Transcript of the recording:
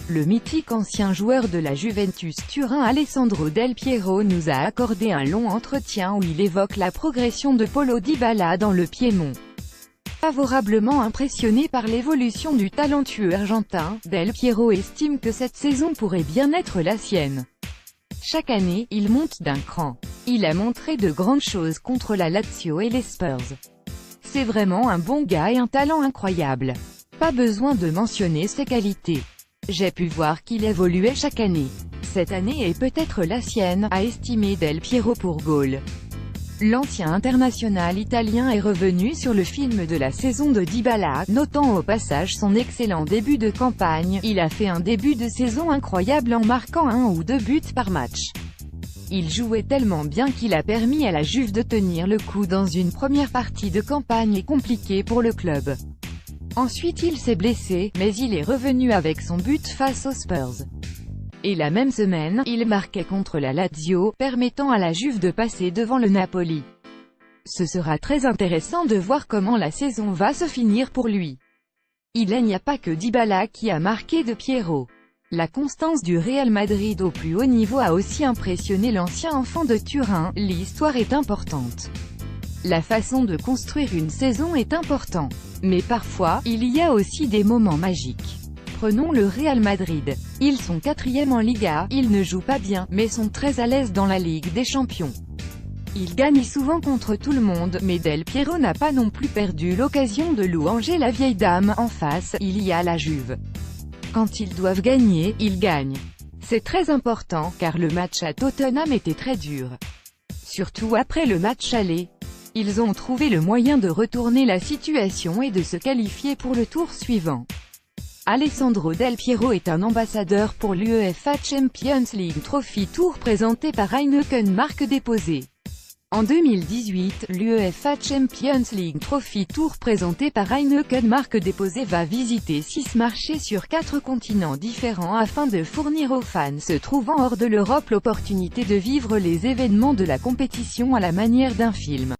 Le mythique ancien joueur de la Juventus Turin Alessandro Del Piero nous a accordé un long entretien où il évoque la progression de Paulo Dybala dans le Piémont. Favorablement impressionné par l'évolution du talentueux argentin, Del Piero estime que cette saison pourrait bien être la sienne. Chaque année, il monte d'un cran. Il a montré de grandes choses contre la Lazio et les Spurs. C'est vraiment un bon gars et un talent incroyable. Pas besoin de mentionner ses qualités. J'ai pu voir qu'il évoluait chaque année. Cette année est peut-être la sienne, a estimé Del Piero pour Goal. L'ancien international italien est revenu sur le film de la saison de Dybala, notant au passage son excellent début de campagne. Il a fait un début de saison incroyable en marquant 1 ou 2 buts par match. Il jouait tellement bien qu'il a permis à la Juve de tenir le coup dans une première partie de campagne compliquée pour le club. Ensuite il s'est blessé, mais il est revenu avec son but face aux Spurs. Et la même semaine, il marquait contre la Lazio, permettant à la Juve de passer devant le Napoli. Ce sera très intéressant de voir comment la saison va se finir pour lui. Il n'y a pas que Dybala qui a marqué de Piero. La constance du Real Madrid au plus haut niveau a aussi impressionné l'ancien enfant de Turin. L'histoire est importante. La façon de construire une saison est importante. Mais parfois, il y a aussi des moments magiques. Prenons le Real Madrid. Ils sont 4e en Liga, ils ne jouent pas bien, mais sont très à l'aise dans la Ligue des Champions. Ils gagnent souvent contre tout le monde, mais Del Piero n'a pas non plus perdu l'occasion de louanger la vieille dame. En face, il y a la Juve. Quand ils doivent gagner, ils gagnent. C'est très important, car le match à Tottenham était très dur. Surtout après le match aller. Ils ont trouvé le moyen de retourner la situation et de se qualifier pour le tour suivant. Alessandro Del Piero est un ambassadeur pour l'UEFA Champions League Trophy Tour présenté par Heineken marque déposée. En 2018, l'UEFA Champions League Trophy Tour présenté par Heineken marque déposée va visiter 6 marchés sur 4 continents différents afin de fournir aux fans se trouvant hors de l'Europe l'opportunité de vivre les événements de la compétition à la manière d'un film.